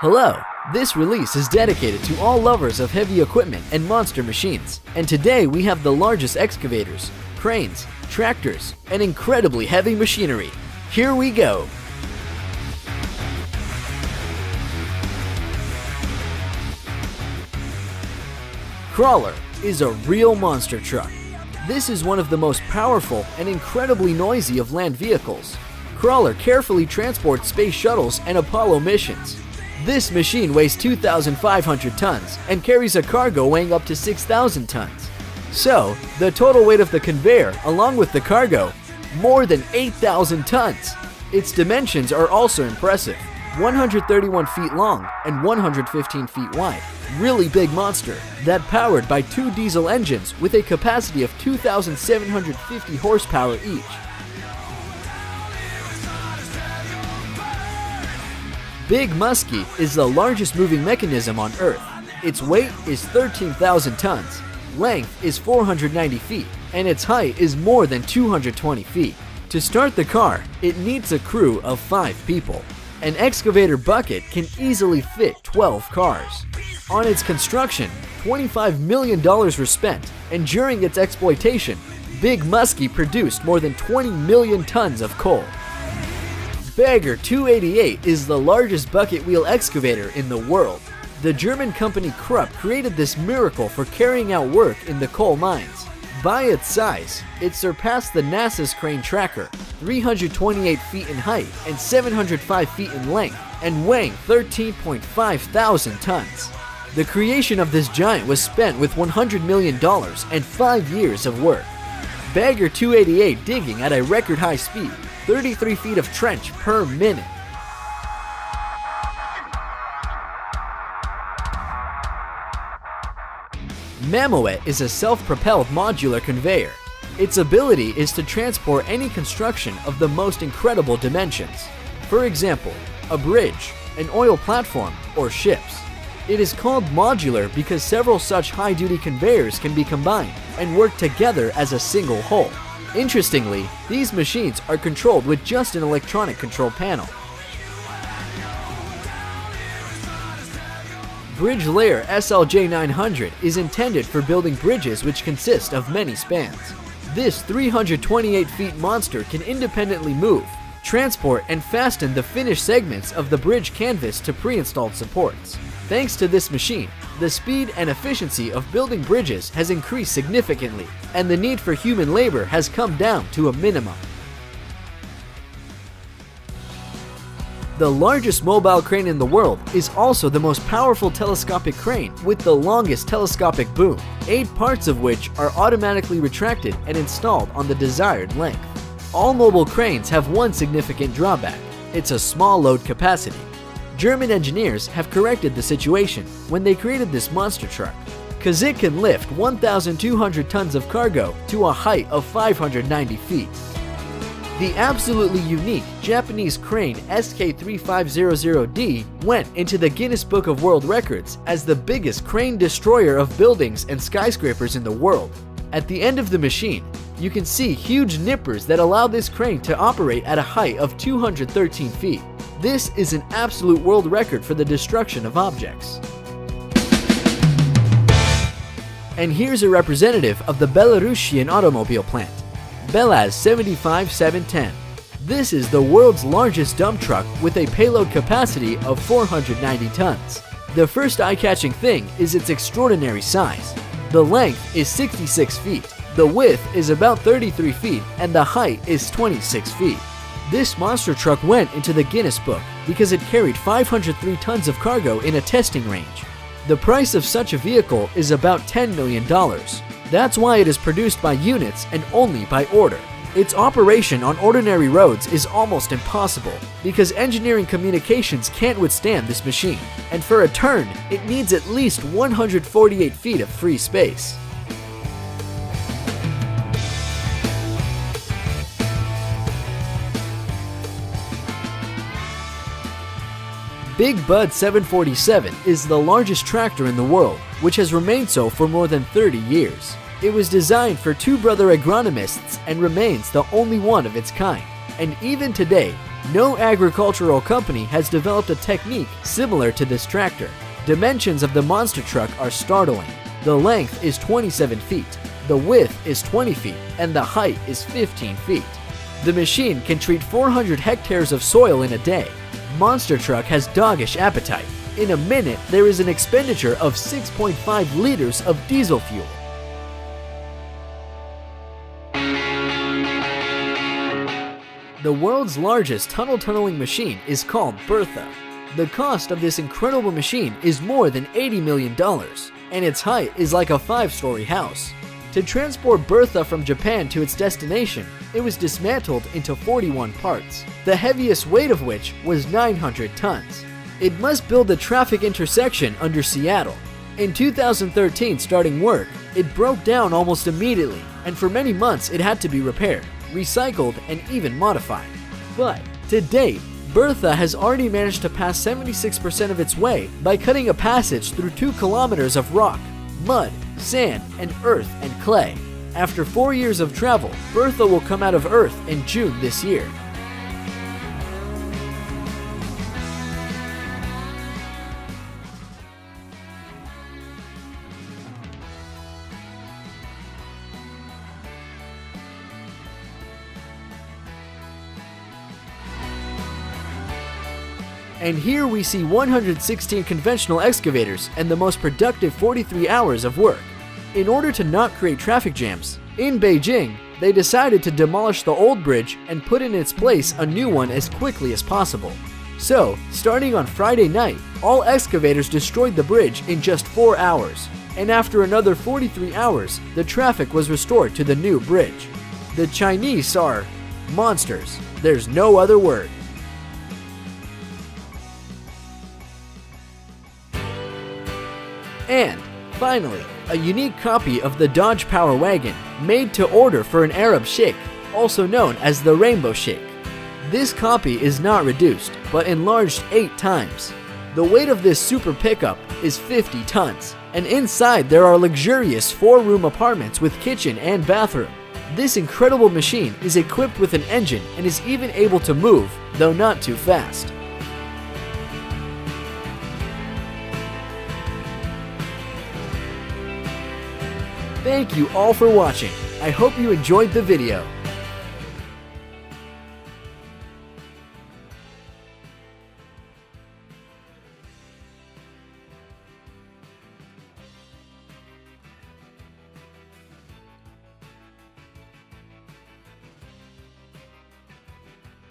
Hello! This release is dedicated to all lovers of heavy equipment and monster machines. And today we have the largest excavators, cranes, tractors, and incredibly heavy machinery. Here we go! Crawler is a real monster truck. This is one of the most powerful and incredibly noisy of land vehicles. Crawler carefully transports space shuttles and Apollo missions. This machine weighs 2,500 tons and carries a cargo weighing up to 6,000 tons. So, the total weight of the conveyor, along with the cargo, more than 8,000 tons. Its dimensions are also impressive. 131 feet long and 115 feet wide. Really big monster that powered by two diesel engines with a capacity of 2,750 horsepower each. Big Muskie is the largest moving mechanism on Earth. Its weight is 13,000 tons, length is 490 feet, and its height is more than 220 feet. To start the car, it needs a crew of 5 people. An excavator bucket can easily fit 12 cars. On its construction, $25 million were spent, and during its exploitation, Big Muskie produced more than 20 million tons of coal. Bagger 288 is the largest bucket wheel excavator in the world. The German company Krupp created this miracle for carrying out work in the coal mines. By its size, it surpassed the NASA's crane tracker, 328 feet in height and 705 feet in length, and weighing 13.5 thousand tons. The creation of this giant was spent with $100 million and 5 years of work. Bagger 288 digging at a record high speed, 33 feet of trench per minute. Mammoet is a self-propelled modular conveyor. Its ability is to transport any construction of the most incredible dimensions. For example, a bridge, an oil platform, or ships. It is called modular because several such high-duty conveyors can be combined and work together as a single whole. Interestingly, these machines are controlled with just an electronic control panel. Bridge Layer SLJ900 is intended for building bridges which consist of many spans. This 328 feet monster can independently move, transport, and fasten the finished segments of the bridge canvas to pre-installed supports. Thanks to this machine, the speed and efficiency of building bridges has increased significantly, and the need for human labor has come down to a minimum. The largest mobile crane in the world is also the most powerful telescopic crane with the longest telescopic boom, 8 parts of which are automatically retracted and installed on the desired length. All mobile cranes have one significant drawback: it's a small load capacity. German engineers have corrected the situation when they created this monster truck, cause it can lift 1,200 tons of cargo to a height of 590 feet. The absolutely unique Japanese crane SK3500D went into the Guinness Book of World Records as the biggest crane destroyer of buildings and skyscrapers in the world. At the end of the machine, you can see huge nippers that allow this crane to operate at a height of 213 feet. This is an absolute world record for the destruction of objects. And here's a representative of the Belarusian automobile plant, Belaz 75710. This is the world's largest dump truck with a payload capacity of 490 tons. The first eye-catching thing is its extraordinary size. The length is 66 feet, the width is about 33 feet, and the height is 26 feet. This monster truck went into the Guinness Book because it carried 503 tons of cargo in a testing range. The price of such a vehicle is about $10 million. That's why it is produced by units and only by order. Its operation on ordinary roads is almost impossible because engineering communications can't withstand this machine, and for a turn, it needs at least 148 feet of free space. Big Bud 747 is the largest tractor in the world, which has remained so for more than 30 years. It was designed for two brother agronomists and remains the only one of its kind. And even today, No agricultural company has developed a technique similar to this tractor. Dimensions of the monster truck are startling. The length is 27 feet, the width is 20 feet, and the height is 15 feet. The machine can treat 400 hectares of soil in a day. Monster truck has doggish appetite. In a minute, there is an expenditure of 6.5 liters of diesel fuel. The world's largest tunneling machine is called Bertha. The cost of this incredible machine is more than $80 million, and its height is like a 5-story house. To transport Bertha from Japan to its destination, it was dismantled into 41 parts, the heaviest weight of which was 900 tons. It must build the traffic intersection under Seattle. In 2013, starting work, it broke down almost immediately, and for many months it had to be repaired, recycled, and even modified. But to date, Bertha has already managed to pass 76% of its way by cutting a passage through 2 kilometers of rock, mud, sand, and earth and clay. After 4 years of travel, Bertha will come out of Earth in June this year. And here we see 116 conventional excavators and the most productive 43 hours of work. In order to not create traffic jams, in Beijing, they decided to demolish the old bridge and put in its place a new one as quickly as possible. So, starting on Friday night, all excavators destroyed the bridge in just 4 hours, and after another 43 hours, the traffic was restored to the new bridge. The Chinese are monsters. There's no other word. And, finally, a unique copy of the Dodge Power Wagon, made to order for an Arab sheikh, also known as the Rainbow Sheikh. This copy is not reduced, but enlarged 8 times. The weight of this super pickup is 50 tons, and inside there are luxurious 4-room apartments with kitchen and bathroom. This incredible machine is equipped with an engine and is even able to move, though not too fast. Thank you all for watching. I hope you enjoyed the video.